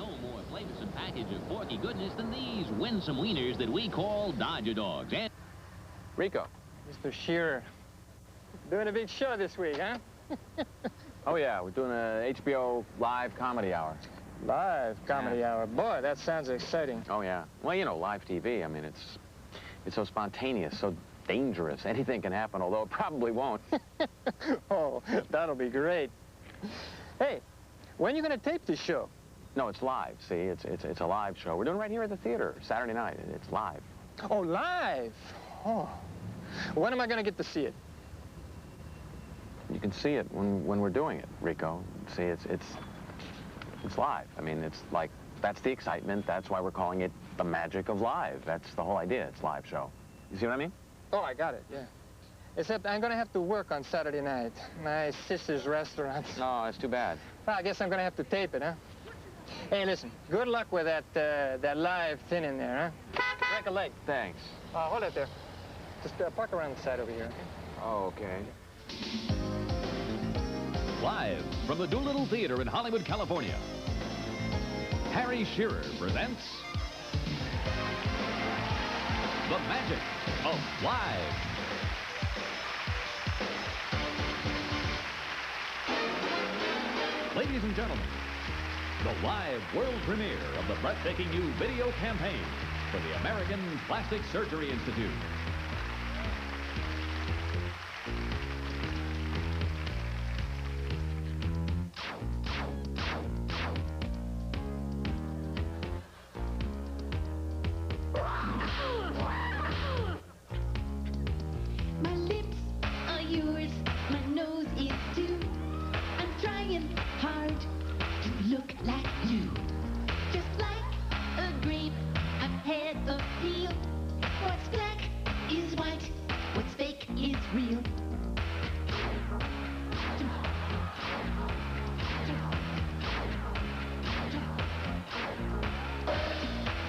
no more flavorsome package of porky goodness than these winsome wieners that we call Dodger Dogs. And Rico. Mr. Shearer, doing a big show this week, huh? Oh, yeah, we're doing a HBO live comedy hour. Live comedy hour. Boy, that sounds exciting. Oh, yeah. Well, you know, live TV, I mean, it's so spontaneous, so dangerous. Anything can happen, although it probably won't. Oh, that'll be great. Hey, when are you going to tape this show? No, it's live, see? It's a live show. We're doing it right here at the theater, Saturday night. It's live. Oh, live? Oh. When am I going to get to see it? You can see it when we're doing it, Rico. See, it's live. I mean, it's like, that's the excitement. That's why we're calling it the magic of live. That's the whole idea. It's a live show. You see what I mean? Oh, I got it, yeah. Except I'm going to have to work on Saturday night. My sister's restaurant. No, it's too bad. Well, I guess I'm going to have to tape it, huh? Hey, listen, good luck with that live thing in there, huh? Break a leg. Thanks. Hold it there. Just park around the side over here, okay? Oh, okay. live from the Doolittle Theater in Hollywood, California, Harry Shearer presents The Magic of Live. Ladies and gentlemen, the live world premiere of the breathtaking new video campaign for the American Plastic Surgery Institute. My lips are yours, my nose is too. I'm trying hard to look like you. Just like a grape, I've had a peel. What's black is white, what's fake is real.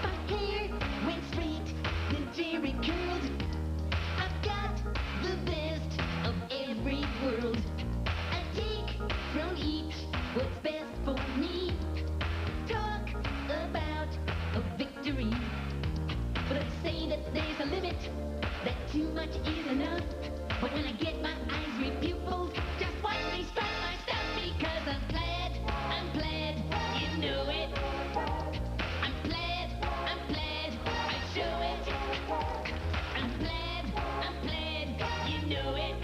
My hair went straight, then very curled. I've got the best of every world. I take from each what's best for me. Talk about a victory, but I say that there's a limit, that too much is enough. But when I get my eyes repupilled, just watch me strut my stuff, because I'm glad, you know it. I'm glad, I show it. I'm glad, you know it.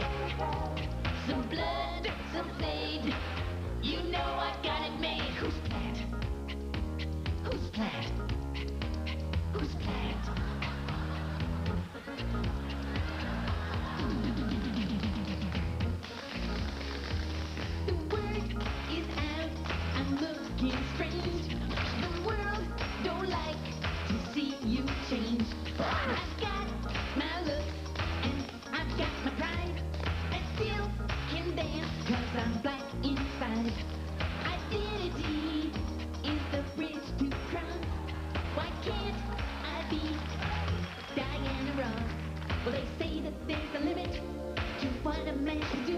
Some blood, some fade, you know I got it made. Who's glad? Who's glad? Who's glad? The word is out, I'm looking strange. The world don't like to see you change. I've got my looks and I've got my pride. I still can dance 'cause I'm black inside. Identity is the bridge to cross. Why can't I be Diana Ross? Well, they say that there's a limit to what a man can do.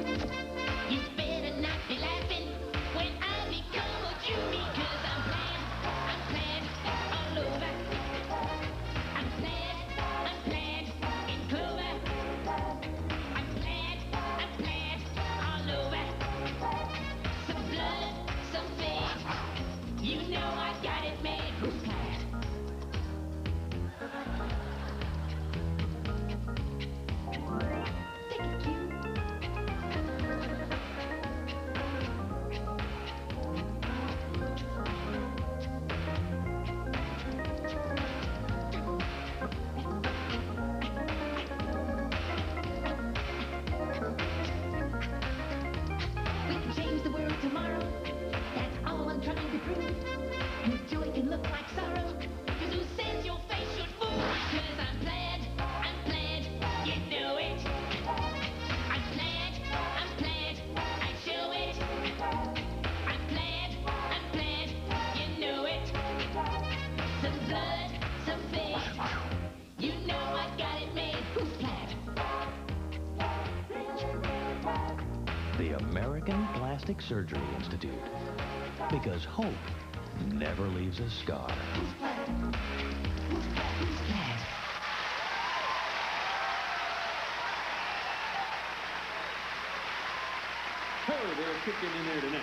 You better not be laughing when I become a Jew, because I'm glad all over. I'm glad in clover. I'm glad all over. Some blood, some fade, you know I got it made. Who's glad? Take it, cue. We can change the world tomorrow. That's all I'm trying to prove. Your joy can look like sorrow. 'Cause who says your face should fool? 'Cause I'm glad, you know it. I'm glad, I show it. I'm glad, you know it. Some blood, some fade, you know I got it made. Who's glad? The American Plastic Surgery Institute. Because hope never leaves a scar. Oh, they're kicking in there tonight.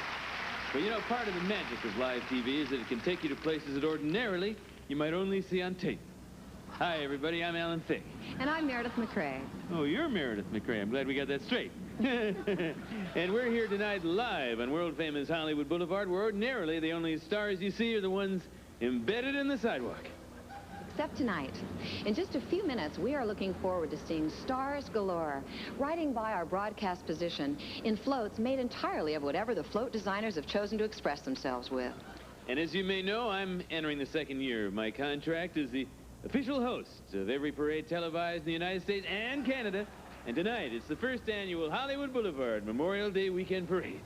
But you know, part of the magic of live TV is that it can take you to places that ordinarily you might only see on tape. Hi, everybody. I'm Alan Thicke. And I'm Meredith McCrae. Oh, you're Meredith McCrae. I'm glad we got that straight. And we're here tonight live on world-famous Hollywood Boulevard, where ordinarily the only stars you see are the ones embedded in the sidewalk. Except tonight. In just a few minutes, we are looking forward to seeing stars galore, riding by our broadcast position in floats made entirely of whatever the float designers have chosen to express themselves with. And as you may know, I'm entering the second year of my contract as the official host of every parade televised in the United States and Canada. And tonight, it's the first annual Hollywood Boulevard Memorial Day Weekend Parade.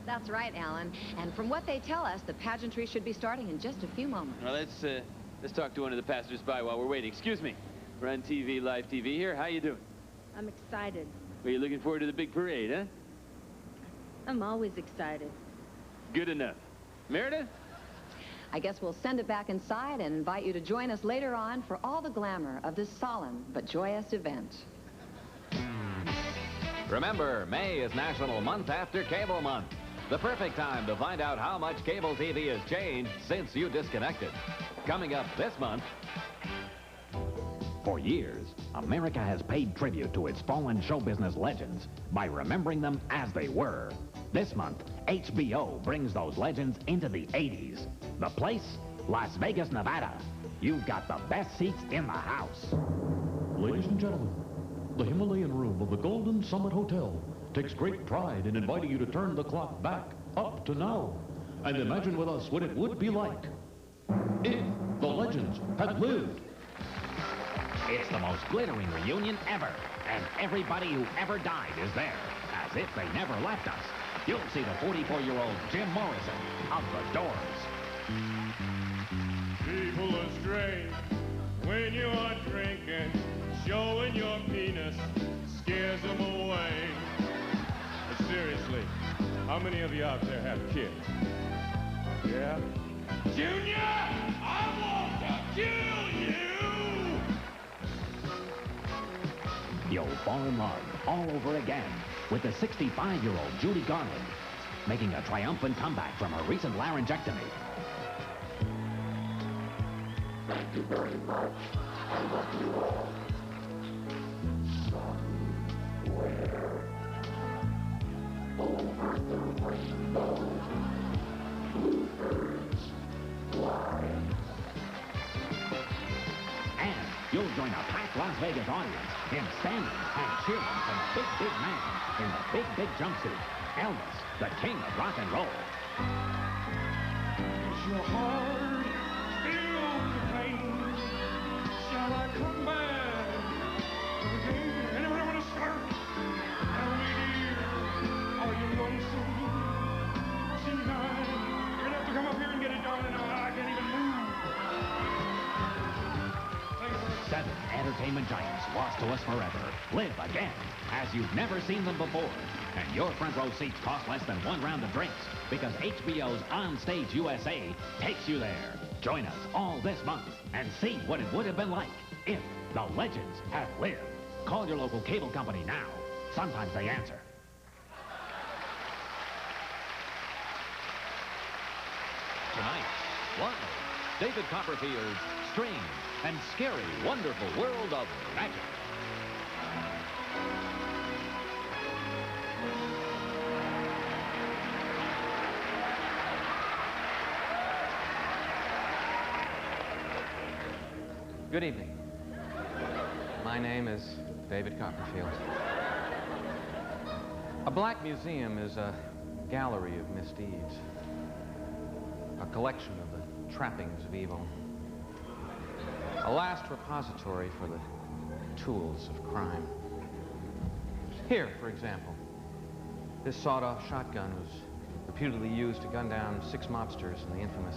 That's right, Alan. And from what they tell us, the pageantry should be starting in just a few moments. Well, let's talk to one of the passers-by while we're waiting. Excuse me. We're on TV, live TV here. How you doing? I'm excited. Well, you looking forward to the big parade, huh? I'm always excited. Good enough. Meredith? I guess we'll send it back inside and invite you to join us later on for all the glamour of this solemn but joyous event. Remember, May is National Month After Cable Month. The perfect time to find out how much cable TV has changed since you disconnected. Coming up this month. For years, America has paid tribute to its fallen show business legends by remembering them as they were. This month, HBO brings those legends into the 80s. The place? Las Vegas, Nevada. You've got the best seats in the house. Ladies and gentlemen, the Himalayan room of the Golden Summit Hotel takes great pride in inviting you to turn the clock back up to now and imagine with us what it would be like if the legends had lived. It's the most glittering reunion ever, and everybody who ever died is there, as if they never left us. You'll see the 44-year-old Jim Morrison of the Doors. People are strange when you are drinking, showing your penis scares them away. But seriously, how many of you out there have kids? Yeah? Junior, I want to kill you! You'll fall in love all over again with the 65-year-old Judy Garland, making a triumphant comeback from her recent laryngectomy. Thank you very much. I love you all. Somewhere over the rainbow, bluebirds fly. And you'll join a packed Las Vegas audience in standing and cheering for the big man in the big jumpsuit, Elvis, the king of rock and roll. Is your heart filled with pain? Shall I come back again? Anybody want to start? Tell me, dear, are you lonesome tonight? You're gonna have to come up here and get it, darling. I can't even move. 7 entertainment giants lost to us forever live again as you've never seen them before. And your front row seats cost less than 1 round of drinks because HBO's On Stage USA takes you there. Join us all this month and see what it would have been like if the legends had lived. Call your local cable company now. Sometimes they answer. Tonight, live, David Copperfield's strange and scary, wonderful world of magic. Good evening. My name is David Copperfield. A black museum is a gallery of misdeeds, a collection of the trappings of evil, a last repository for the tools of crime. Here, for example, this sawed-off shotgun was reputedly used to gun down 6 mobsters in the infamous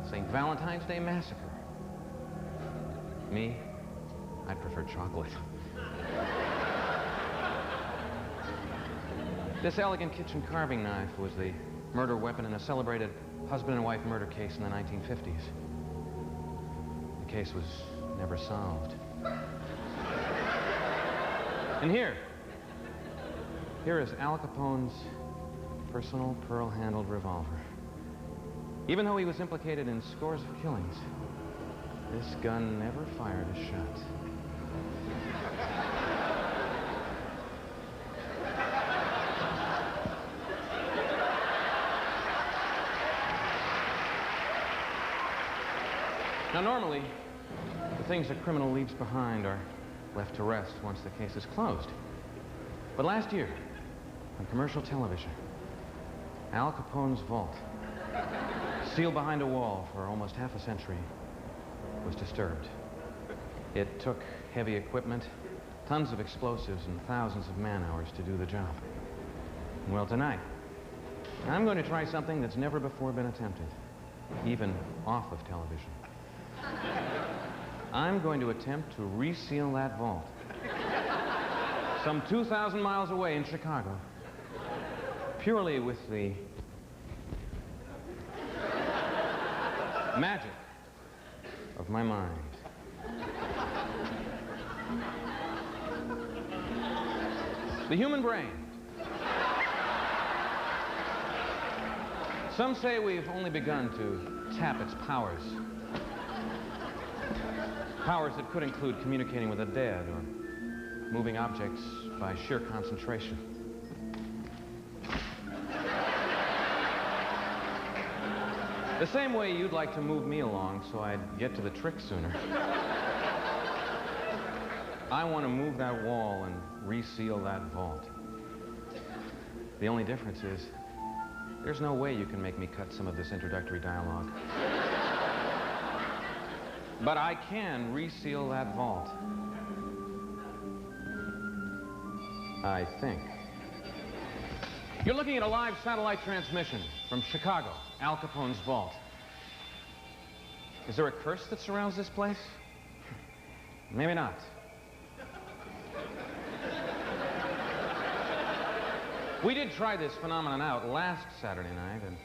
St. Valentine's Day Massacre. Me, I'd prefer chocolate. This elegant kitchen carving knife was the murder weapon in a celebrated husband and wife murder case in the 1950s. The case was never solved. And here is Al Capone's personal pearl-handled revolver. Even though he was implicated in scores of killings, this gun never fired a shot. Now, normally, the things a criminal leaves behind are left to rest once the case is closed. But last year, on commercial television, Al Capone's vault, sealed behind a wall for almost half a century, was disturbed. It took heavy equipment, tons of explosives, and thousands of man-hours to do the job. Well, tonight, I'm going to try something that's never before been attempted, even off of television. I'm going to attempt to reseal that vault, some 2,000 miles away in Chicago, purely with the magic of my mind. The human brain. Some say we've only begun to tap its powers. Powers that could include communicating with the dead or moving objects by sheer concentration. The same way you'd like to move me along so I'd get to the trick sooner. I want to move that wall and reseal that vault. The only difference is there's no way you can make me cut some of this introductory dialogue. But I can reseal that vault. I think. You're looking at a live satellite transmission from Chicago, Al Capone's vault. Is there a curse that surrounds this place? Maybe not. We did try this phenomenon out last Saturday night, and,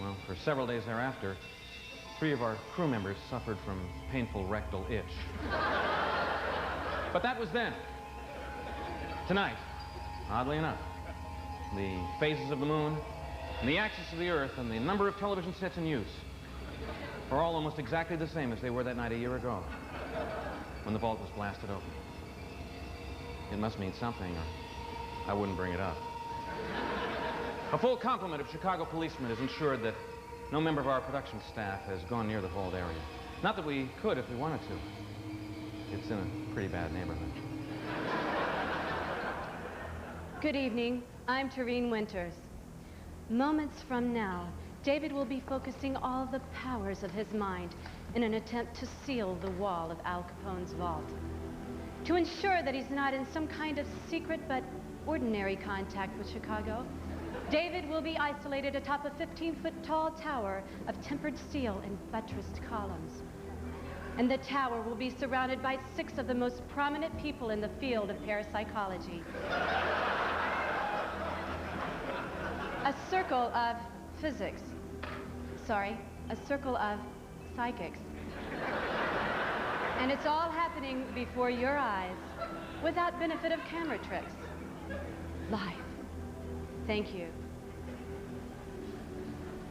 well, for several days thereafter, 3 of our crew members suffered from painful rectal itch. But that was then. Tonight, oddly enough, the phases of the moon, and the axis of the Earth, and the number of television sets in use are all almost exactly the same as they were that night a year ago, when the vault was blasted open. It must mean something, or I wouldn't bring it up. A full complement of Chicago policemen has ensured that no member of our production staff has gone near the vault area. Not that we could if we wanted to. It's in a pretty bad neighborhood. Good evening. I'm Tareen Winters. Moments from now, David will be focusing all the powers of his mind in an attempt to seal the wall of Al Capone's vault. To ensure that he's not in some kind of secret but ordinary contact with Chicago, David will be isolated atop a 15-foot-tall tower of tempered steel and buttressed columns. And the tower will be surrounded by 6 of the most prominent people in the field of parapsychology. A circle of physics. Sorry, a circle of psychics. And it's all happening before your eyes, without benefit of camera tricks. Live. Thank you.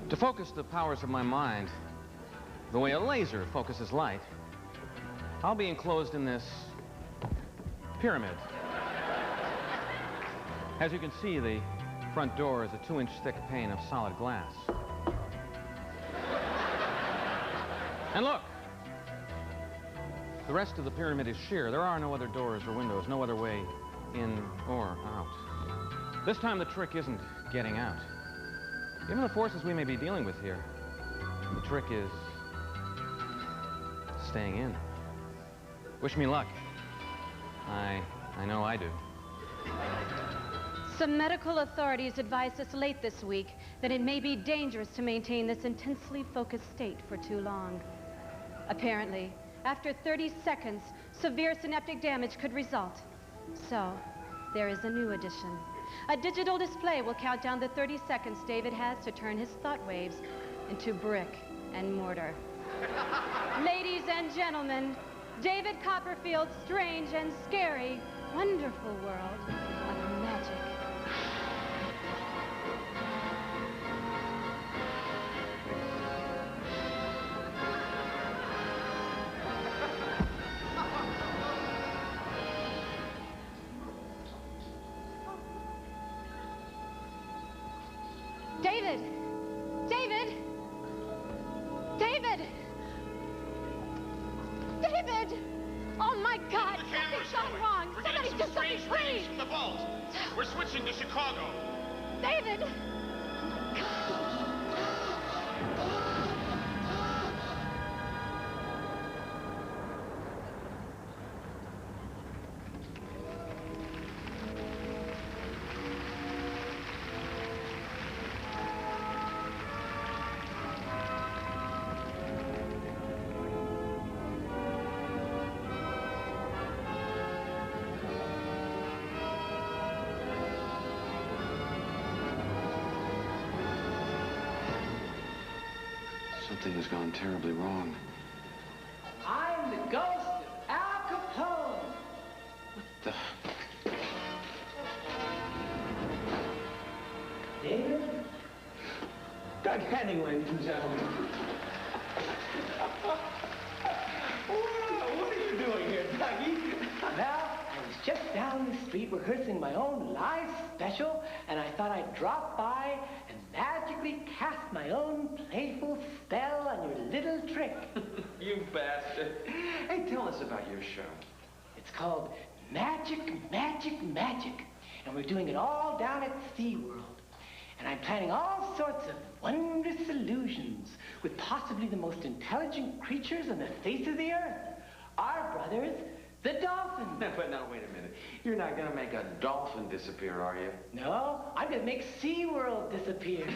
To focus the powers of my mind the way a laser focuses light, I'll be enclosed in this pyramid. As you can see, the front door is a 2-inch thick pane of solid glass. And look, the rest of the pyramid is sheer. There are no other doors or windows, no other way in or out. This time the trick isn't getting out. Given the forces we may be dealing with here, the trick is staying in. Wish me luck. I know I do. Some medical authorities advised us late this week that it may be dangerous to maintain this intensely focused state for too long. Apparently, after 30 seconds, severe synaptic damage could result. So, there is a new addition. A digital display will count down the 30 seconds David has to turn his thought waves into brick and mortar. Ladies and gentlemen, David Copperfield's strange and scary, wonderful world of magic. David! David! David! David! Oh my God! The camera's Something's gone going. wrong! We're Somebody getting do some something, strange please! readings from the vault. We're switching to Chicago. David! Something has gone terribly wrong. I'm the ghost of Al Capone. The... David? Doug Henning, ladies and gentlemen. What are you doing here, Dougie? Well, I was just down the street rehearsing my own live special, and I thought I'd drop by and magically cast my own playful spell on your little trick. You bastard. Hey, tell us about your show. It's called Magic, Magic, Magic, and we're doing it all down at SeaWorld. And I'm planning all sorts of wondrous illusions with possibly the most intelligent creatures on the face of the earth. Our brothers, the dolphins. But now, wait a minute. You're not going to make a dolphin disappear, are you? No, I'm going to make SeaWorld disappear.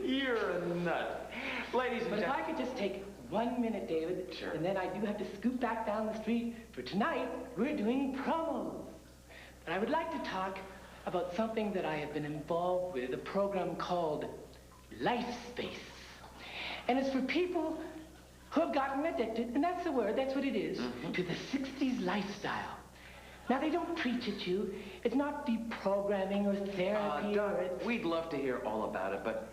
You're a nut. Ladies and But if I gentlemen... could just take 1 minute, David, Sure. and then I do have to scoot back down the street, for tonight we're doing promos. And I would like to talk about something that I have been involved with, a program called Life Space. And it's for people who have gotten addicted, and that's the word, that's what it is, to the 60s lifestyle. Now, they don't preach at you. It's not deprogramming or therapy. Doug, we'd love to hear all about it, but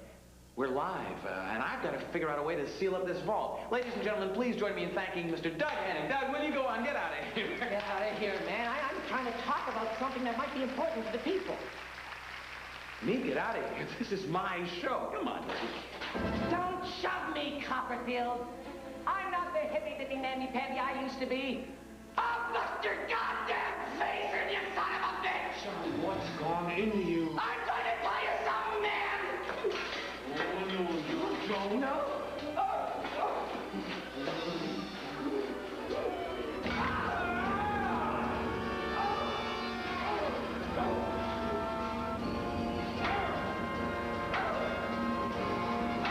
we're live, and I've got to figure out a way to seal up this vault. Ladies and gentlemen, please join me in thanking Mr. Doug Henning. Doug, will you go on? Get out of here. Get out of here, man. I'm trying to talk about something that might be important to the people. Me, get out of here. This is my show. Come on. Don't shove me, Copperfield. I'm not the hippy-dippy namby-pamby I used to be. I'll bust your goddamn face in, you son of a bitch! John, what's gone into you? I'm going to tell you something, man! Oh, no, you don't. No?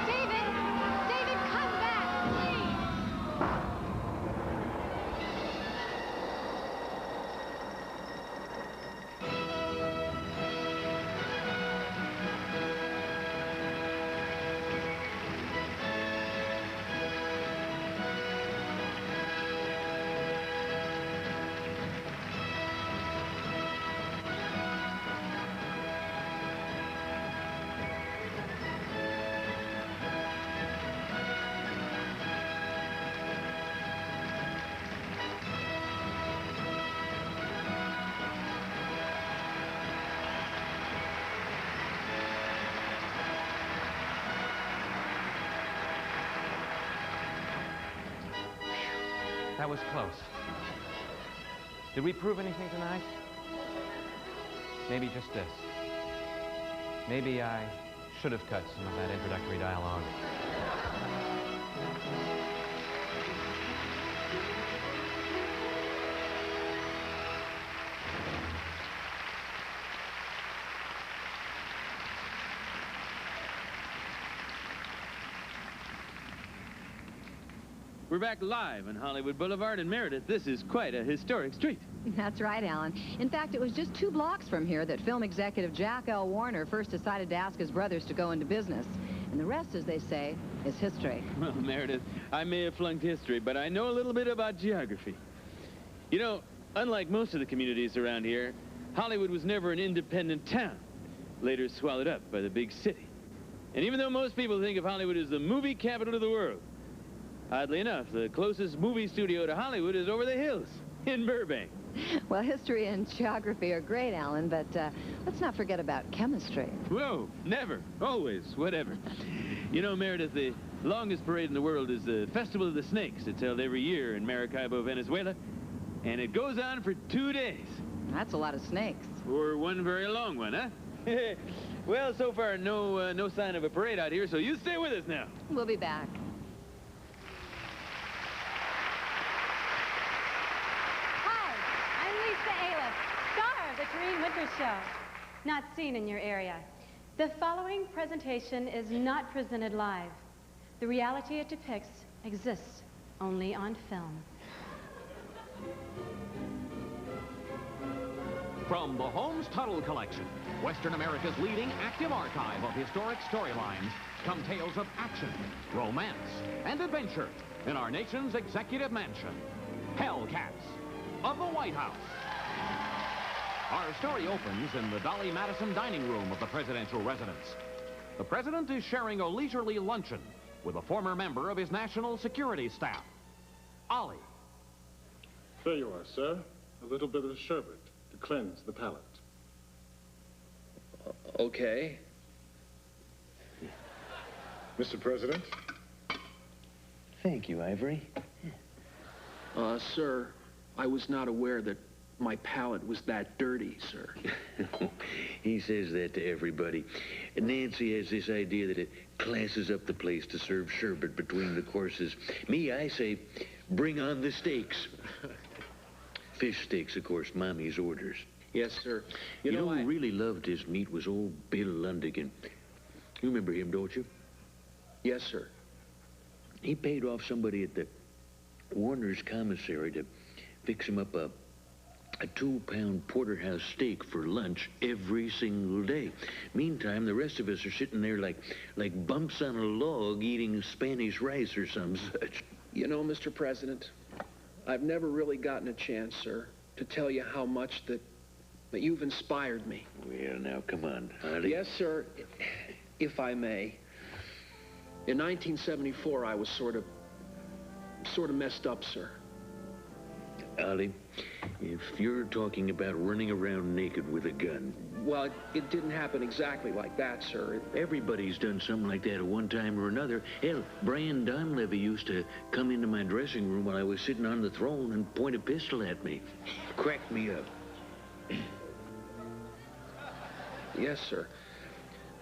David! David, come back, please! That was close. Did we prove anything tonight? Maybe just this. Maybe I should have cut some of that introductory dialogue. We're back live on Hollywood Boulevard in Meredith. This is quite a historic street. That's right, Alan. In fact, it was just 2 blocks from here that film executive Jack L. Warner first decided to ask his brothers to go into business. And the rest, as they say, is history. Well, Meredith, I may have flunked history, but I know a little bit about geography. You know, unlike most of the communities around here, Hollywood was never an independent town, later swallowed up by the big city. And even though most people think of Hollywood as the movie capital of the world, oddly enough, the closest movie studio to Hollywood is over the hills in Burbank. Well, history and geography are great, Alan, but let's not forget about chemistry. Whoa, never, always, whatever. You know, Meredith, the longest parade in the world is the Festival of the Snakes. It's held every year in Maracaibo, Venezuela, and it goes on for 2 days. That's a lot of snakes. Or one very long one, huh? Well, so far, no sign of a parade out here, so you stay with us now. We'll be back. The Terene Winters Show, not seen in your area. The following presentation is not presented live. The reality it depicts exists only on film. From the Holmes Tuttle Collection, Western America's leading active archive of historic storylines, come tales of action, romance, and adventure in our nation's executive mansion, Hellcats of the White House. Our story opens in the Dolly Madison dining room of the presidential residence. The president is sharing a leisurely luncheon with a former member of his national security staff, Ollie. There you are, sir. A little bit of sherbet to cleanse the palate. Okay. Mr. President. Thank you, Ivory. Sir, I was not aware that my palate was that dirty, sir. He says that to everybody. Nancy has this idea that it classes up the place to serve sherbet between the courses. Me, I say, bring on the steaks. Fish steaks, of course, Mommy's orders. Yes, sir. You know who really loved his meat was old Bill Lundigan. You remember him, don't you? Yes, sir. He paid off somebody at the Warner's commissary to fix him up a 2-pound porterhouse steak for lunch every single day. Meantime, the rest of us are sitting there like bumps on a log eating Spanish rice or some such. You know, Mr. President, I've never really gotten a chance, sir, to tell you how much that you've inspired me. Well, now, come on, Ollie. Yes, sir, if I may. In 1974, I was sort of messed up, sir. Ollie, if you're talking about running around naked with a gun... Well, it didn't happen exactly like that, sir. Everybody's done something like that at one time or another. Hell, Brian Donlevy used to come into my dressing room while I was sitting on the throne and point a pistol at me. Cracked me up. Yes, sir.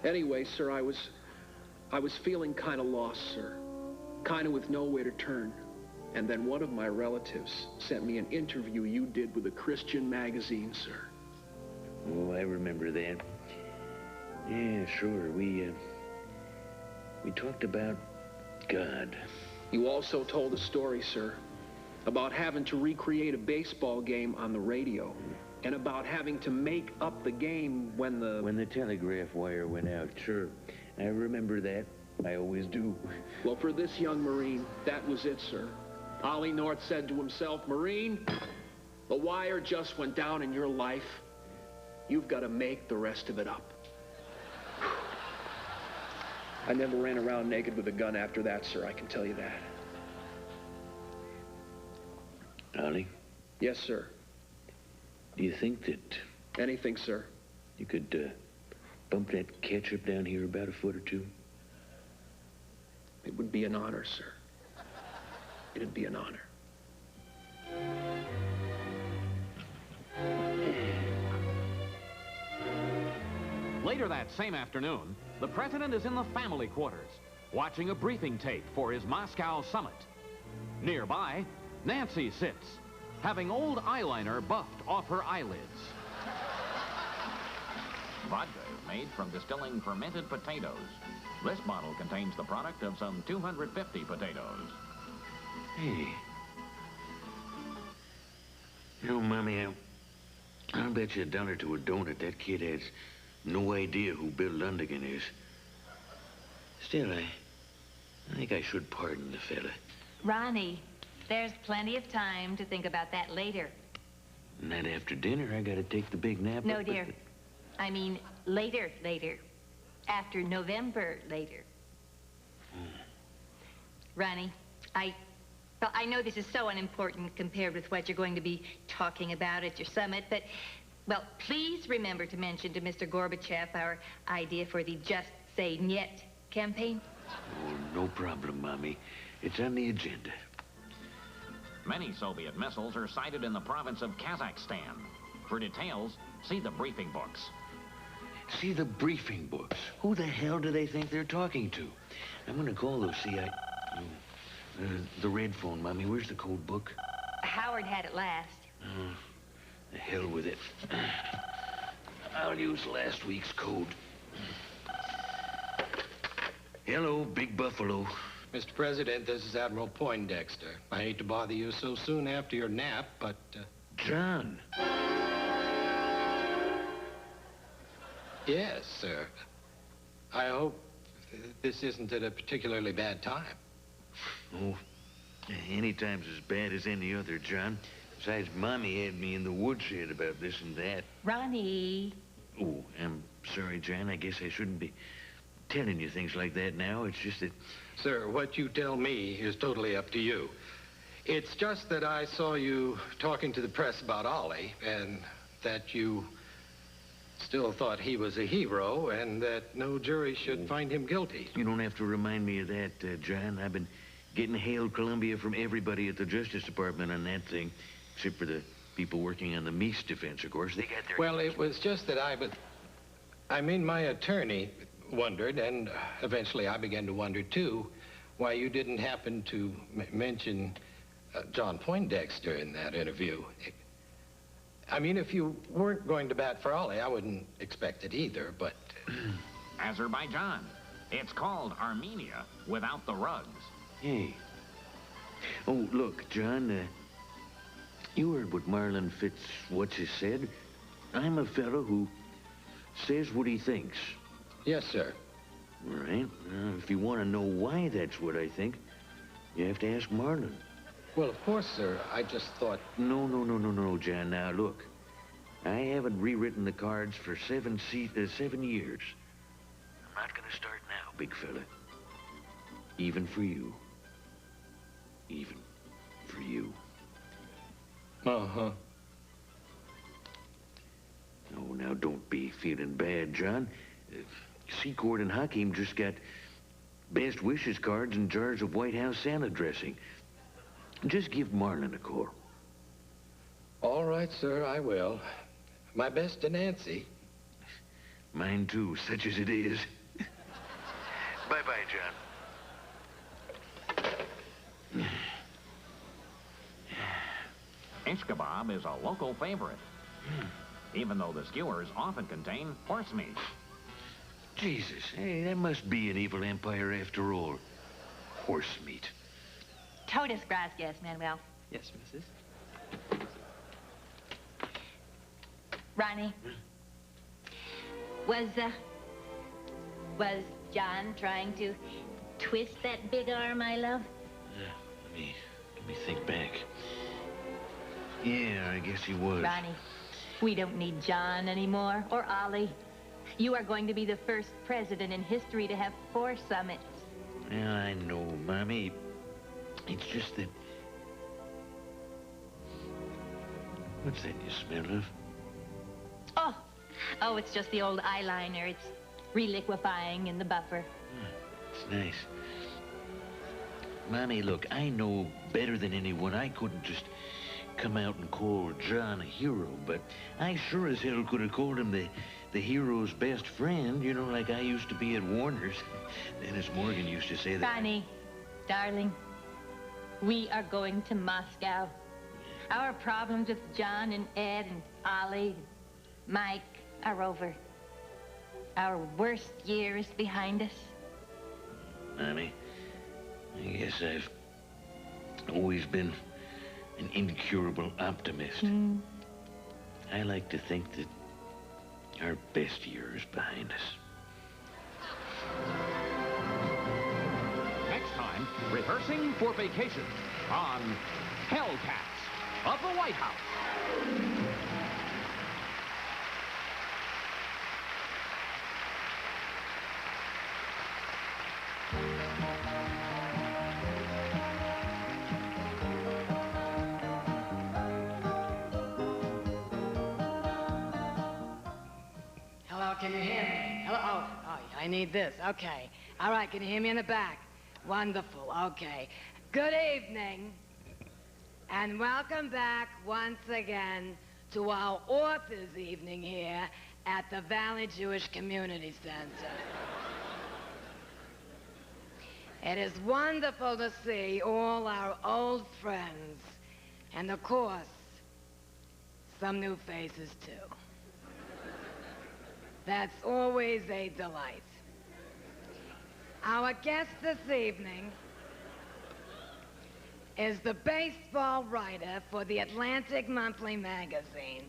Anyway, sir, I was feeling kind of lost, sir. Kind of with nowhere to turn. And then one of my relatives sent me an interview you did with a Christian magazine, sir. Oh, I remember that. Yeah, sure. We talked about God. You also told a story, sir, about having to recreate a baseball game on the radio. And about having to make up the game when the telegraph wire went out, sure. I remember that. I always do. Well, for this young Marine, that was it, sir. Ollie North said to himself, Marine, the wire just went down in your life. You've got to make the rest of it up. I never ran around naked with a gun after that, sir, I can tell you that. Ollie? Yes, sir. Do you think that... Anything, sir. You could bump that ketchup down here about a foot or two? It would be an honor, sir. It'd be an honor. Later that same afternoon, the president is in the family quarters, watching a briefing tape for his Moscow summit. Nearby, Nancy sits, having old eyeliner buffed off her eyelids. Vodka is made from distilling fermented potatoes. This bottle contains the product of some 250 potatoes. Hey. You know, Mommy, I'll bet you $1 to a donut that kid has no idea who Bill Lundigan is. Still, I think I should pardon the fella. Ronnie, there's plenty of time to think about that later. Not after dinner. I gotta take the big nap. No, dear. I mean, later. After November, later. Ronnie, well, I know this is so unimportant compared with what you're going to be talking about at your summit, but, well, please remember to mention to Mr. Gorbachev our idea for the Just Say Niet campaign. Oh, no problem, Mommy. It's on the agenda. Many Soviet missiles are sighted in the province of Kazakhstan. For details, see the briefing books. See the briefing books? Who the hell do they think they're talking to? I'm gonna call those CIA... the red phone, Mommy. Where's the code book? Howard had it last. Oh, the hell with it. I'll use last week's code. Hello, Big Buffalo. Mr. President, this is Admiral Poindexter. I hate to bother you so soon after your nap, but... John. Yes, sir. I hope this isn't at a particularly bad time. Oh, any time's as bad as any other, John. Besides, Mommy had me in the woodshed about this and that. Ronnie. Oh, I'm sorry, John. I guess I shouldn't be telling you things like that now. It's just that... Sir, what you tell me is totally up to you. It's just that I saw you talking to the press about Ollie, and that you still thought he was a hero, and that no jury should find him guilty. You don't have to remind me of that, John. I've been getting Hail Columbia from everybody at the Justice Department on that thing, except for the people working on the Meese defense, of course. They got their... Well, it was just that my attorney wondered, and eventually I began to wonder, too, why you didn't happen to mention John Poindexter in that interview. I mean, if you weren't going to bat for Ollie, I wouldn't expect it either, but... Azerbaijan. It's called Armenia without the rugs. Hey. Oh, look, John, you heard what Marlon Fitz-What's-His said. I'm a fellow who says what he thinks. Yes, sir. All right. Now, if you want to know why that's what I think, you have to ask Marlon. Well, of course, sir. I just thought... No, John. Now, look. I haven't rewritten the cards for 7 years. I'm not going to start now, big fella. Even for you. Even for you. Uh-huh. Oh, now don't be feeling bad, John. Secord and Hakim just got best wishes cards and jars of White House salad dressing. Just give Marlon a call. All right, sir, I will. My best to Nancy. Mine, too, such as it is. Bye-bye, John. Ish kebab is a local favorite, even though the skewers often contain horse meat. Jesus, hey, that must be an evil empire after all. Horse meat. Totus gracias, Manuel. Yes, Mrs. Ronnie. Was John trying to twist that big arm I love? Let me think back. Yeah, I guess he was. Ronnie, we don't need John anymore, or Ollie. You are going to be the first president in history to have 4 summits. Yeah, I know, Mommy. It's just that... What's that you smell of? Oh, it's just the old eyeliner. It's reliquefying in the buffer. It's nice. Mommy, look, I know better than anyone. I couldn't just come out and call John a hero, but I sure as hell could have called him the hero's best friend, you know, like I used to be at Warner's. Dennis Morgan used to say that. Ronnie, darling, we are going to Moscow. Our problems with John and Ed and Ollie and Mike are over. Our worst year is behind us. Mommy, I guess I've always been an incurable optimist. I like to think that our best year is behind us. Next time, rehearsing for vacation on Hellcats of the White House. Hello, can you hear me? Hello? Oh, I need this. Okay. All right, can you hear me in the back? Wonderful. Okay. Good evening, and welcome back once again to our authors' evening here at the Valley Jewish Community Center. It is wonderful to see all our old friends, and of course, some new faces too. That's always a delight. Our guest this evening is the baseball writer for the Atlantic Monthly magazine.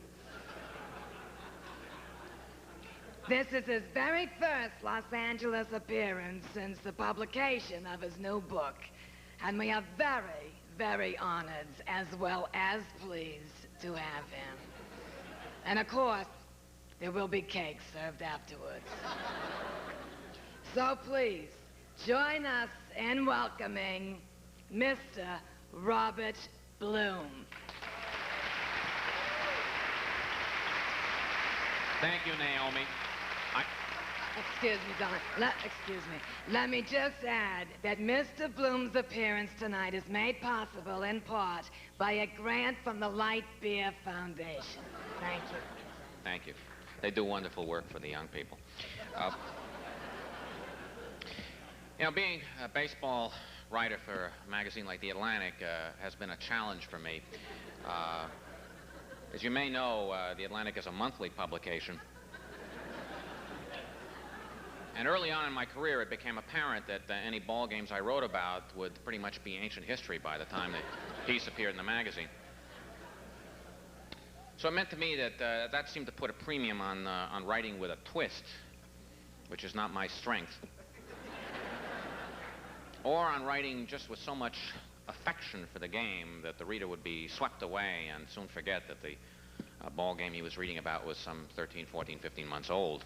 This is his very first Los Angeles appearance since the publication of his new book, and we are very, very honored as well as pleased to have him. And of course, there will be cake served afterwards. So please, join us in welcoming Mr. Robert Bloom. Thank you, Naomi. Excuse me, darling. Excuse me. Let me just add that Mr. Bloom's appearance tonight is made possible in part by a grant from the Light Beer Foundation. Thank you. Thank you. They do wonderful work for the young people. You know, being a baseball writer for a magazine like The Atlantic has been a challenge for me. As you may know, The Atlantic is a monthly publication. And early on in my career, it became apparent that any ball games I wrote about would pretty much be ancient history by the time the piece appeared in the magazine. So it meant to me that that seemed to put a premium on writing with a twist, which is not my strength. Or on writing just with so much affection for the game that the reader would be swept away and soon forget that the ball game he was reading about was some 13, 14, 15 months old.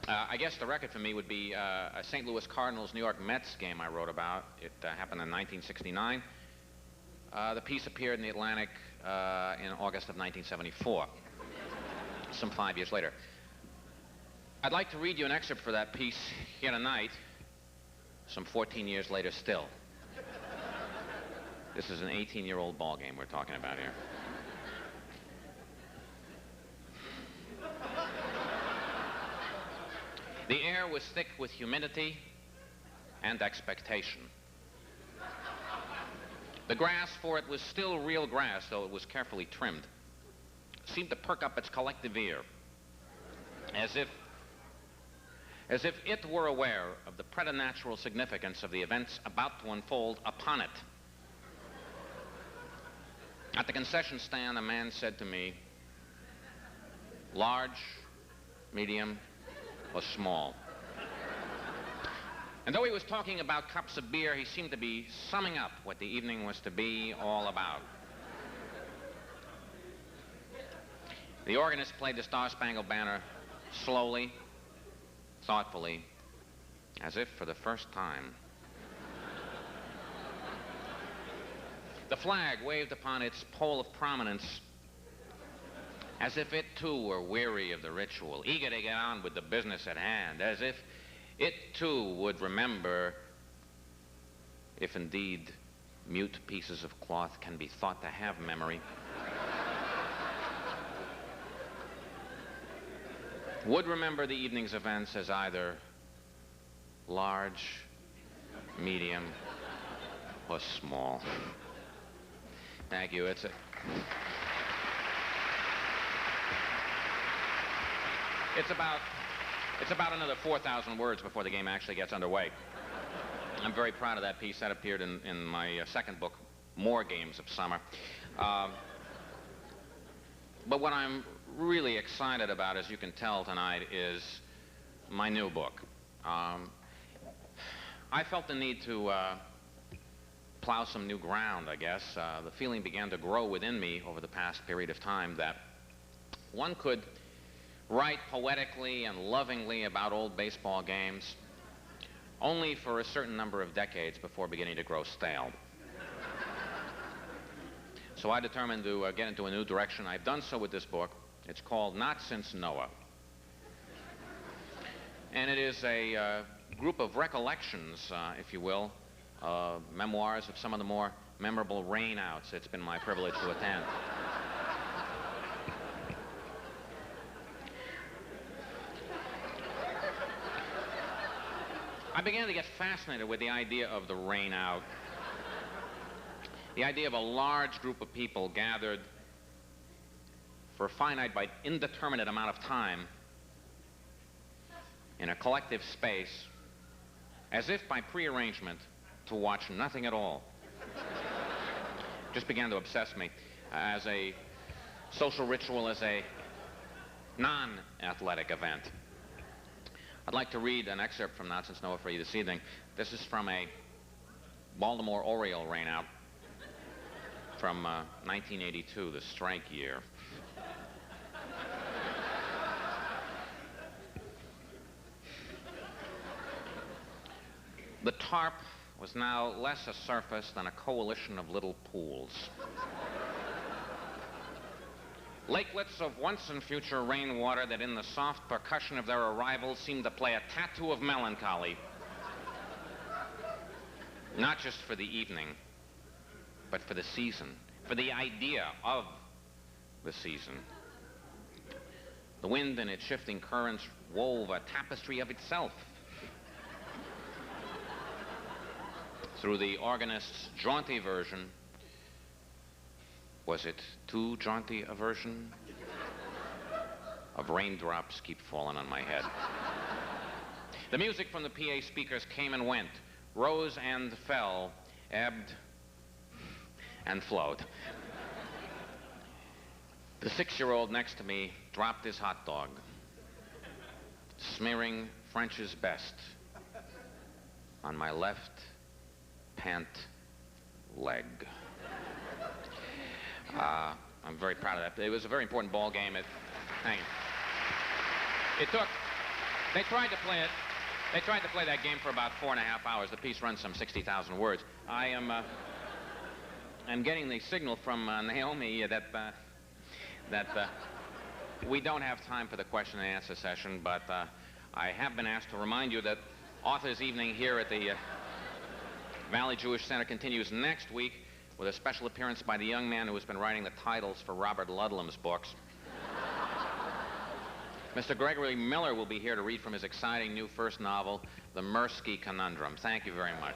I guess the record for me would be a St. Louis Cardinals-New York Mets game I wrote about. It happened in 1969. The piece appeared in The Atlantic in August of 1974, some 5 years later. I'd like to read you an excerpt for that piece here tonight, some 14 years later still. This is an 18-year-old ball game we're talking about here. The air was thick with humidity and expectation. The grass, for it was still real grass, though it was carefully trimmed, seemed to perk up its collective ear, as if it were aware of the preternatural significance of the events about to unfold upon it. At the concession stand, a man said to me, large, medium, or small. And though he was talking about cups of beer, he seemed to be summing up what the evening was to be all about. The organist played the Star-Spangled Banner slowly, thoughtfully, as if for the first time. The flag waved upon its pole of prominence as if it too were weary of the ritual, eager to get on with the business at hand, as if it too would remember, if indeed mute pieces of cloth can be thought to have memory, would remember the evening's events as either large, medium, or small. Thank you. It's about another 4,000 words before the game actually gets underway. I'm very proud of that piece. That appeared in my second book, More Games of Summer. But what I'm really excited about, as you can tell tonight, is my new book. I felt the need to plow some new ground, I guess. The feeling began to grow within me over the past period of time that one could write poetically and lovingly about old baseball games only for a certain number of decades before beginning to grow stale. So I determined to get into a new direction. I've done so with this book. It's called Not Since Noah. And it is a group of recollections, if you will, memoirs of some of the more memorable rainouts it's been my privilege to attend. I began to get fascinated with the idea of the rainout. The idea of a large group of people gathered for a finite but indeterminate amount of time in a collective space, as if by prearrangement, to watch nothing at all. Just began to obsess me as a social ritual, as a non-athletic event. I'd like to read an excerpt from Not Since Noah for you this evening. This is from a Baltimore Oriole rainout from 1982, the strike year. The tarp was now less a surface than a coalition of little pools. Lakelets of once and future rainwater that in the soft percussion of their arrival seemed to play a tattoo of melancholy. Not just for the evening, but for the season, for the idea of the season. The wind and its shifting currents wove a tapestry of itself. Through the organist's jaunty version, was it too jaunty a version of Raindrops Keep Falling on My Head? The music from the PA speakers came and went, rose and fell, ebbed and flowed. The 6-year-old next to me dropped his hot dog, smearing French's best on my left pant leg. I'm very proud of that. It was a very important ball game. Hang on. They tried to play it. They tried to play that game for about 4.5 hours. The piece runs some 60,000 words. I'm getting the signal from Naomi that we don't have time for the question and answer session, but I have been asked to remind you that Authors Evening here at the Valley Jewish Center continues next week with a special appearance by the young man who has been writing the titles for Robert Ludlum's books. Mr. Gregory Miller will be here to read from his exciting new first novel, The Mirsky Conundrum. Thank you very much.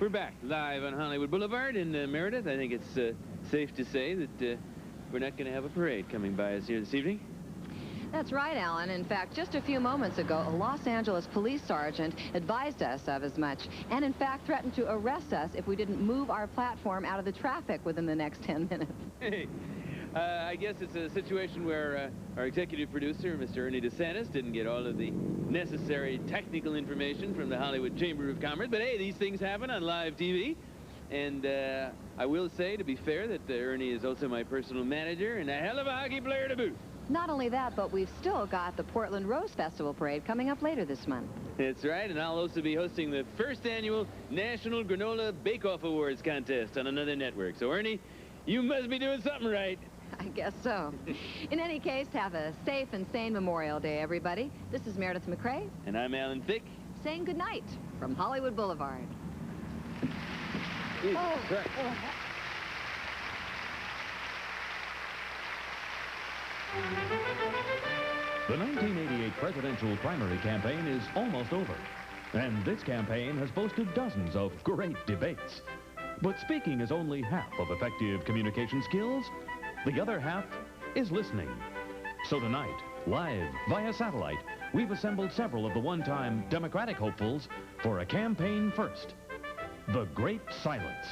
We're back live on Hollywood Boulevard in Meredith. I think it's safe to say that we're not going to have a parade coming by us here this evening. That's right, Alan. In fact, just a few moments ago, a Los Angeles police sergeant advised us of as much, and in fact threatened to arrest us if we didn't move our platform out of the traffic within the next 10 minutes. Hey, I guess it's a situation where our executive producer, Mr. Ernie DeSantis, didn't get all of the necessary technical information from the Hollywood Chamber of Commerce. But hey, these things happen on live TV. And I will say, to be fair, that Ernie is also my personal manager and a hell of a hockey player to boot. Not only that, but we've still got the Portland Rose Festival Parade coming up later this month. That's right, and I'll also be hosting the first annual National Granola Bake-Off Awards contest on another network. So, Ernie, you must be doing something right. I guess so. In any case, have a safe and sane Memorial Day, everybody. This is Meredith McRae. And I'm Alan Thicke. Saying goodnight from Hollywood Boulevard. The 1988 presidential primary campaign is almost over, and this campaign has boasted dozens of great debates. But speaking is only half of effective communication skills. The other half is listening. So tonight, live via satellite, we've assembled several of the one-time Democratic hopefuls for a campaign first. The Great Silence.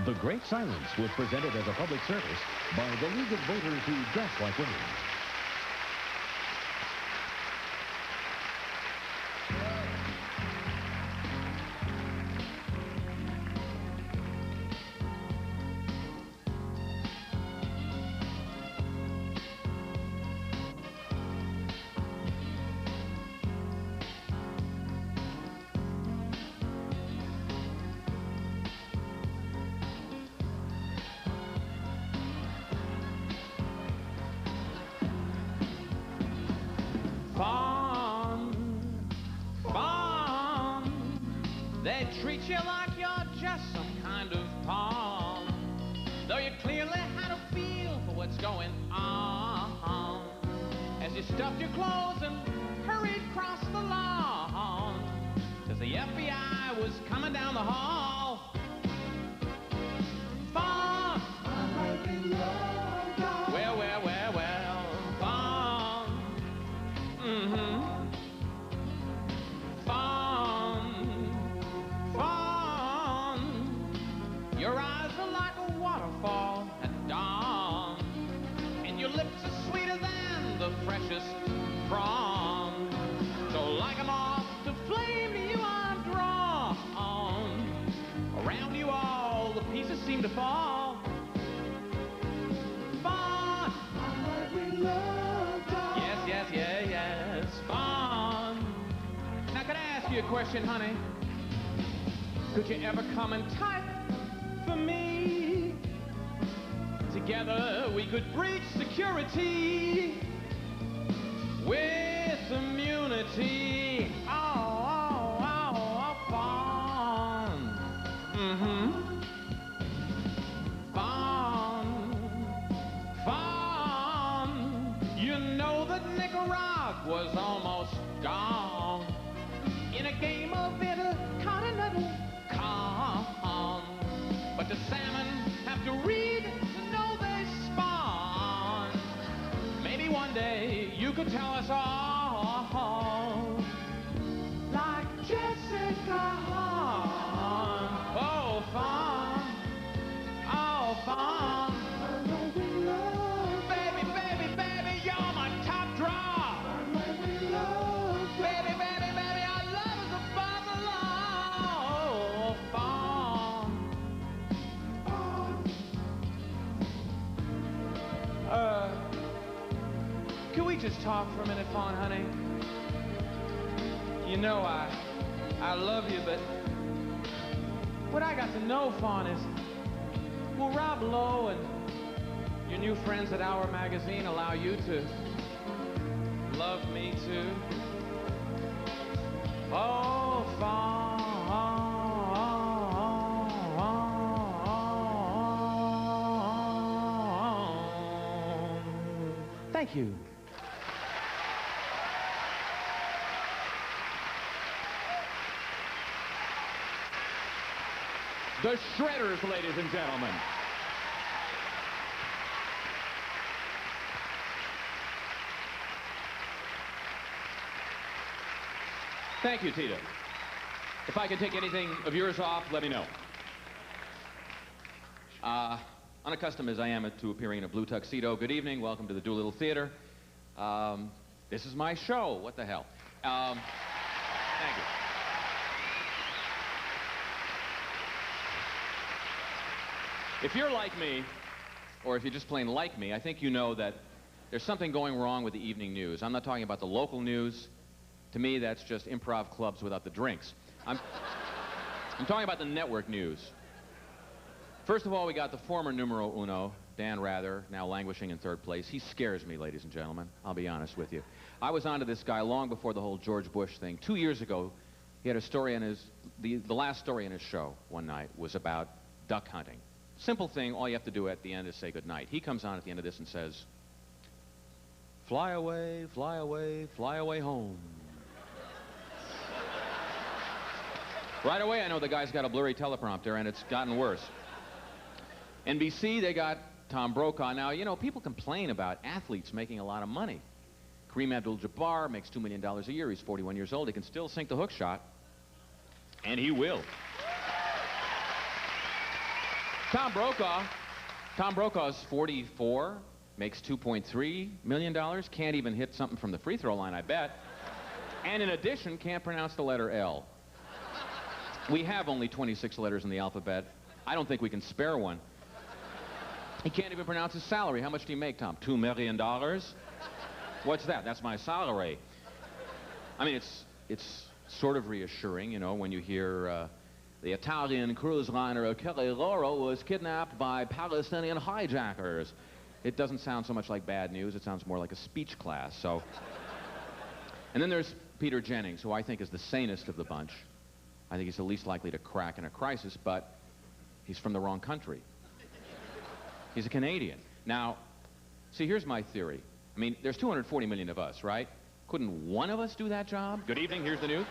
The Great Silence was presented as a public service by the League of Voters Who Dress Like Women. They treat you like you're just some kind of pawn, though you clearly had a feel for what's going on. As you stuffed your clothes and hurried across the lawn, 'cause the FBI was coming down the hall. Fawn! Well, Fawn. Your eyes are like a waterfall at dawn, and your lips are sweeter than the freshest prawn. So like a moth to flame, to you I'm drawn. Around you all the pieces seem to fall. Fawn! Yes, Fawn. Now could I ask you a question, honey? Could you ever come and type for me? Together we could breach security with immunity. Oh, Fawn. Fawn. You know that Nicaragua's almost gone in a game of intercontinental calm. But the salmon have to read to know they spawn. Maybe one day you could tell us all, like Jessica Hahn. Oh, Fawn. Oh, Fawn. Baby, you're my top draw. Baby, our love is above the law. Oh, Fawn. we just talk for a minute, Fawn, honey? You know I love you, but what I got to know, Fawn, is will Rob Lowe and your new friends at Our Magazine allow you to love me too? Oh, Fawn. Thank you. The Shredders, ladies and gentlemen. Thank you, Tita. If I can take anything of yours off, let me know. Unaccustomed as I am to appearing in a blue tuxedo, good evening. Welcome to the Doolittle Theater. This is my show. What the hell? Thank you. If you're like me, or if you're just plain like me, I think you know that there's something going wrong with the evening news. I'm not talking about the local news. To me, that's just improv clubs without the drinks. I'm talking about the network news. First of all, we got the former numero uno, Dan Rather, now languishing in third place. He scares me, ladies and gentlemen. I'll be honest with you. I was onto this guy long before the whole George Bush thing. 2 years ago, he had a story in his, the last story in his show one night was about duck hunting. Simple thing, all you have to do at the end is say goodnight. He comes on at the end of this and says, fly away, fly away, fly away home. Right away, I know the guy's got a blurry teleprompter, and it's gotten worse. NBC, they got Tom Brokaw. Now, you know, people complain about athletes making a lot of money. Kareem Abdul-Jabbar makes $2 million a year. He's 41 years old. He can still sink the hook shot, and he will. Tom Brokaw's 44, makes $2.3 million, can't even hit something from the free throw line, I bet. And in addition, can't pronounce the letter L. We have only 26 letters in the alphabet. I don't think we can spare one. He can't even pronounce his salary. How much do you make, Tom? $2 million? What's that? That's my salary. I mean, it's sort of reassuring, you know, when you hear the Italian cruise liner Achille Lauro was kidnapped by Palestinian hijackers. It doesn't sound so much like bad news. It sounds more like a speech class. So, and then there's Peter Jennings, who I think is the sanest of the bunch. I think he's the least likely to crack in a crisis, but he's from the wrong country. He's a Canadian. Now, see, here's my theory. I mean, there's 240 million of us, right? Couldn't one of us do that job? Good evening, here's the news.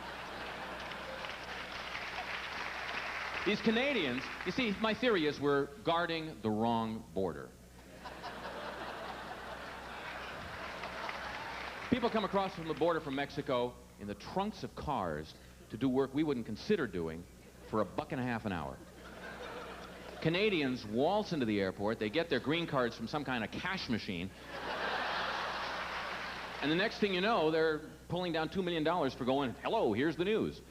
These Canadians, you see, my theory is we're guarding the wrong border. People come across from the border from Mexico in the trunks of cars to do work we wouldn't consider doing for $1.50 an hour. Canadians waltz into the airport, they get their green cards from some kind of cash machine, and the next thing you know, they're pulling down $2 million for going, hello, here's the news.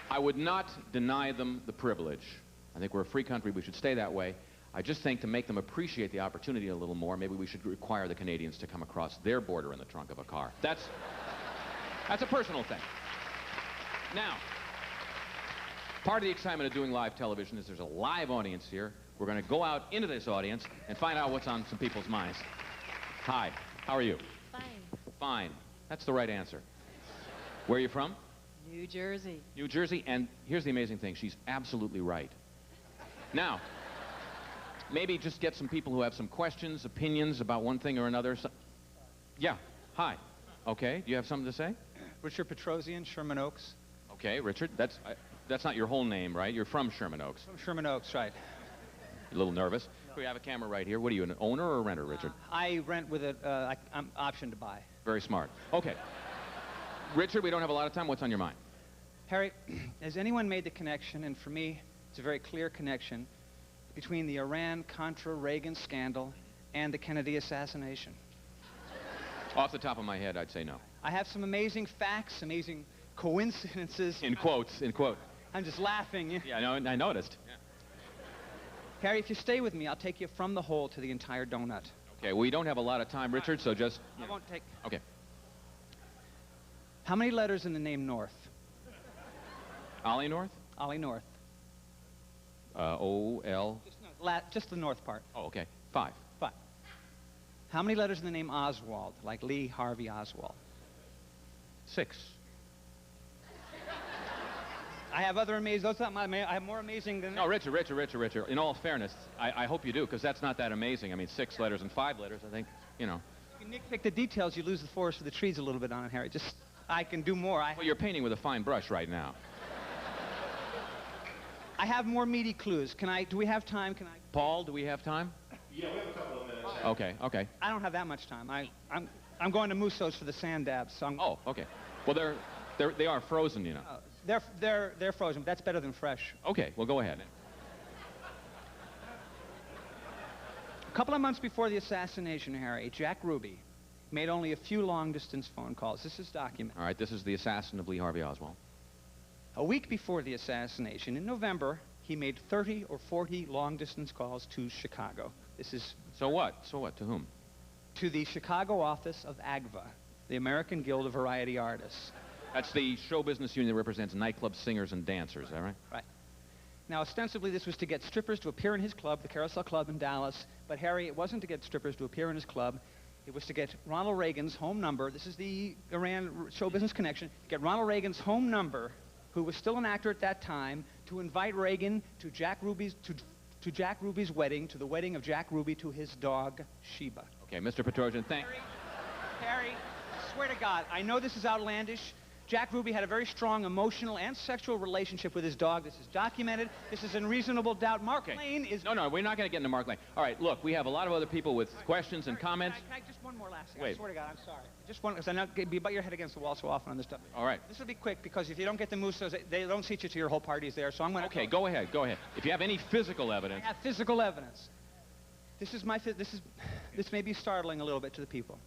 I would not deny them the privilege. I think we're a free country, we should stay that way. I just think to make them appreciate the opportunity a little more, maybe we should require the Canadians to come across their border in the trunk of a car. That's a personal thing. Now, part of the excitement of doing live television is there's a live audience here. We're going to go out into this audience and find out what's on some people's minds. Hi, how are you? Fine. Fine. That's the right answer. Where are you from? New Jersey. New Jersey, and here's the amazing thing. She's absolutely right. Now, maybe just get some people who have some questions, opinions about one thing or another. So, yeah, hi. Okay, do you have something to say? Richard Petrosian, Sherman Oaks. Okay, Richard, that's not your whole name, right? You're from Sherman Oaks. From Sherman Oaks, right. You're a little nervous. No. We have a camera right here. What are you, an owner or a renter, Richard? I rent with I'm option to buy. Very smart. Okay. Richard, we don't have a lot of time. What's on your mind? Harry, has anyone made the connection, and for me, it's a very clear connection, between the Iran-Contra-Reagan scandal and the Kennedy assassination? Off the top of my head, I'd say no. I have some amazing facts, amazing coincidences. In quotes, in quote. I'm just laughing. Yeah, I noticed. Yeah. Harry, if you stay with me, I'll take you from the hole to the entire donut. Okay, we don't have a lot of time, Richard, so just... I won't take... Okay. How many letters in the name North? Ollie North? Ollie North. O-L... Just the North part. Oh, okay. 5. 5. How many letters in the name Oswald, like Lee Harvey Oswald? 6. I have other amazing... Those are my... I have more amazing than... No, Richard. In all fairness, I hope you do, because that's not that amazing. I mean, 6 letters and 5 letters, I think, you know. You nitpick the details, you lose the forest for the trees a little bit on it, Harry. Just... I can do more. Well, you're painting with a fine brush right now. I have more meaty clues. Do we have time? Paul, do we have time? Yeah, we have a couple of minutes. Okay. I don't have that much time. I'm going to Musso's for the sand dabs. So Oh, okay. Well, they are frozen, you know. They're frozen. That's better than fresh. Okay, well, go ahead. A couple of months before the assassination, Harry, Jack Ruby made only a few long-distance phone calls. This is documented. All right, this is the assassin of Lee Harvey Oswald. A week before the assassination, in November, he made 30 or 40 long-distance calls to Chicago. This is... So what? To whom? To the Chicago office of AGVA, the American Guild of Variety Artists. That's the show business union that represents nightclub singers and dancers, is that right? Right. Now, ostensibly, this was to get strippers to appear in his club, the Carousel Club in Dallas. But, Harry, it wasn't to get strippers to appear in his club. It was to get Ronald Reagan's home number. This is the Iran show business connection. Get Ronald Reagan's home number, who was still an actor at that time, to invite Reagan to Jack Ruby's wedding, to the wedding of Jack Ruby to his dog, Sheba. Okay, Mr. Petrosian, Harry, I swear to God, I know this is outlandish. Jack Ruby had a very strong emotional and sexual relationship with his dog. This is documented. This is in reasonable doubt. Mark Lane is... No, we're not going to get into Mark Lane. All right, look, we have a lot of other people with questions and comments. Can I just one more last thing? Wait. I swear to God, I'm sorry. Just one, because I know you butt your head against the wall so often on this stuff. All right. This will be quick, because if you don't get the Mussos, they don't seat you to your whole parties there, so I'm going to... Okay, go ahead. If you have any physical evidence... I have physical evidence. This may be startling a little bit to the people.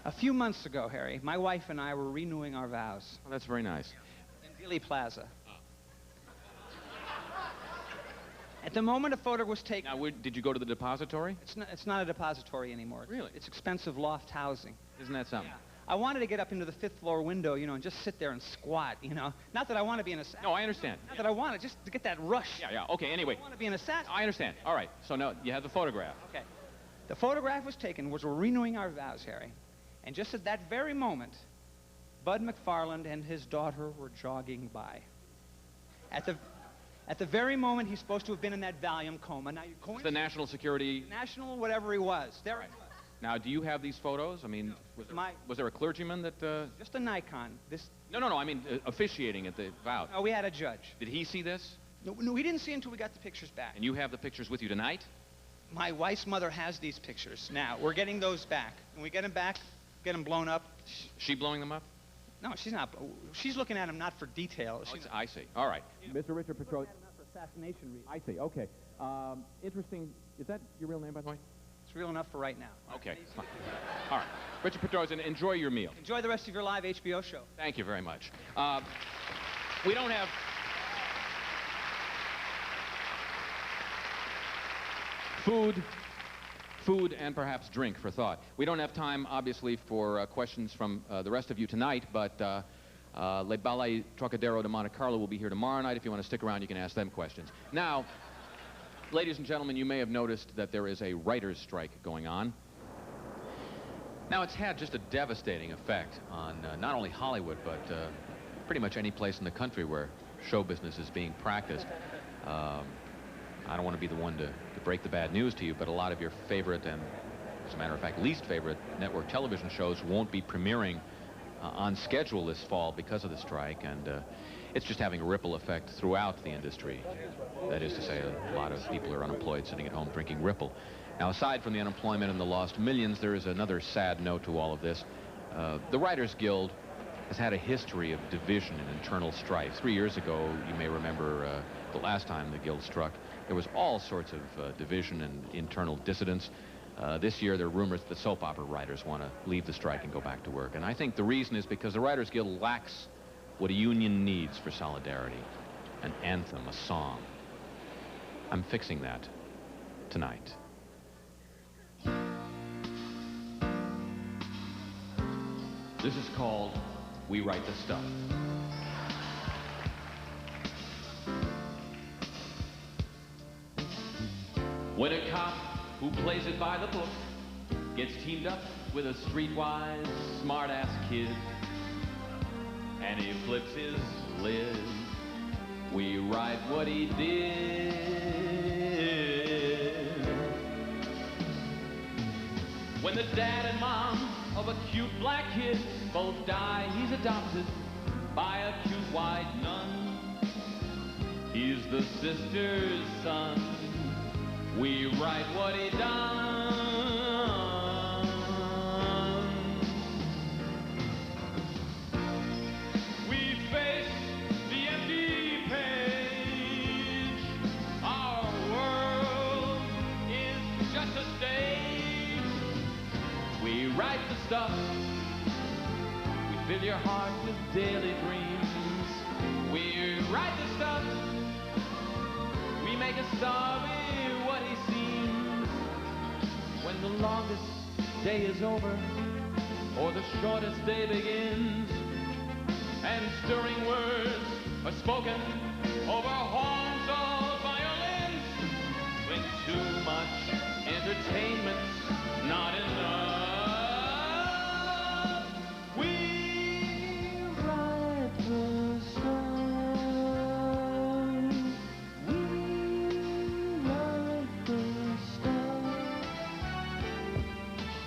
A few months ago, Harry, my wife and I were renewing our vows. Oh, that's very nice. In Dealey Plaza. At the moment a photo was taken... Now, did you go to the depository? It's not a depository anymore. Really? It's expensive loft housing. Isn't that something? Yeah. I wanted to get up into the 5th floor window, you know, and just sit there and squat, you know. Not that I want to be an assassin. No, I understand. Not that I want it, just to get that rush. Yeah. Okay, anyway. I want to be an assassin. I understand. All right. So now you have the photograph. Okay. The photograph was taken, we're renewing our vows, Harry. And just at that very moment, Bud McFarland and his daughter were jogging by. At the very moment he's supposed to have been in that Valium coma. Now, it's the national security... National whatever he was. There right. Now, do you have these photos? I mean, was there a clergyman that... Just a Nikon. No, I mean, officiating at the vows. No, we had a judge. Did he see this? No, we didn't see until we got the pictures back. And you have the pictures with you tonight? My wife's mother has these pictures. Now, we're getting those back. When we get them back, get them blown up. She blowing them up? No, she's not. She's looking at them not for detail. I see. All right. Yeah. Mr. Richard Petrosian. For assassination reasons. I see. Okay. Interesting. Is that your real name, by the way? It's real enough for right now. Okay. Fine. All right. Richard Petrosian, enjoy your meal. Enjoy the rest of your live HBO show. Thank you very much. We don't have... Food and perhaps drink for thought. We don't have time, obviously, for questions from the rest of you tonight, but Le Ballet Trocadero de Monte Carlo will be here tomorrow night. If you want to stick around, you can ask them questions. Now, ladies and gentlemen, you may have noticed that there is a writer's strike going on. Now, it's had just a devastating effect on not only Hollywood, but pretty much any place in the country where show business is being practiced. I don't want to be the one to break the bad news to you, but a lot of your favorite and, as a matter of fact, least favorite network television shows won't be premiering on schedule this fall because of the strike, and it's just having a ripple effect throughout the industry. That is to say, a lot of people are unemployed, sitting at home drinking Ripple. Now, aside from the unemployment and the lost millions, there is another sad note to all of this. The Writers Guild has had a history of division and internal strife. 3 years ago, you may remember the last time the Guild struck, there was all sorts of division and internal dissidence. This year, there are rumors that the soap opera writers want to leave the strike and go back to work. And I think the reason is because the Writers Guild lacks what a union needs for solidarity. An anthem, a song. I'm fixing that tonight. This is called We Write the Stuff. When a cop who plays it by the book gets teamed up with a streetwise, smart-ass kid, and he flips his lid, we write what he did. When the dad and mom of a cute black kid both die, he's adopted by a cute white nun. He's the sister's son. We write what he done. We face the empty page. Our world is just a stage. We write the stuff. We fill your heart with daily dreams. We write the stuff. We make a star be what he seems. When the longest day is over, or the shortest day begins, and stirring words are spoken over horns of violins, when too much entertainment's not enough, we write the stuff.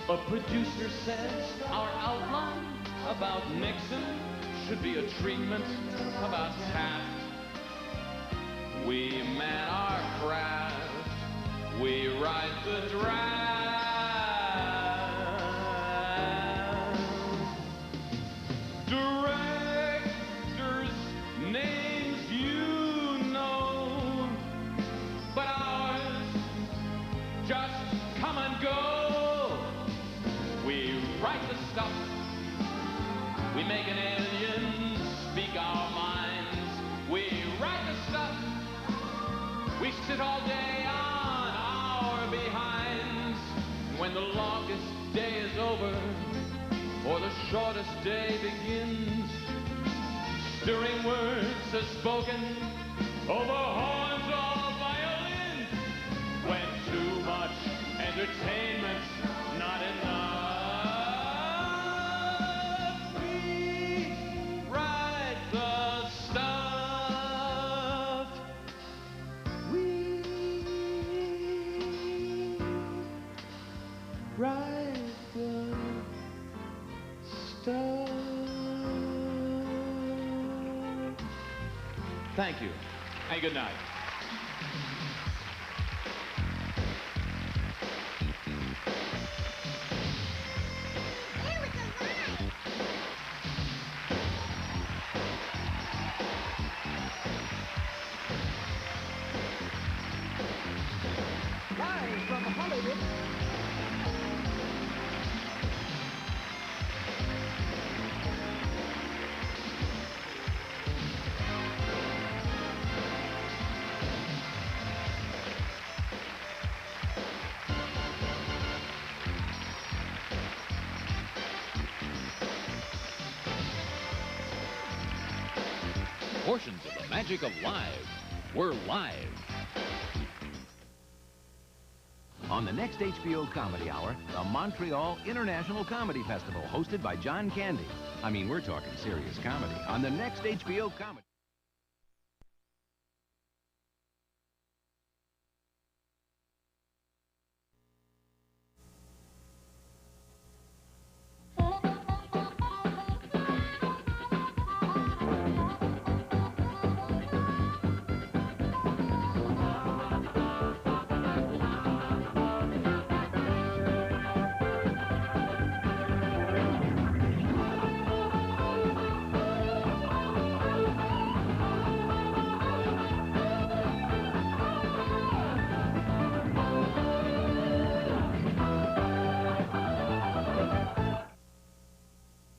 A producer says our outline about Nixon should be a treatment about Taft. We man our craft. We write the draft. Directors' names you know, but ours just come and go. We write the stuff. We make an alien speak our minds. We write the stuff. We sit all day on our behinds. When the longest day is over, or the shortest day begins, stirring words are spoken over horns of violins. When too much entertainment's not enough, write the stuff. Thank you, and good night. Live from Hollywood. Portions of the magic of live. We're live. On the next HBO Comedy Hour, the Montreal International Comedy Festival, hosted by John Candy. I mean, we're talking serious comedy. On the next HBO Comedy...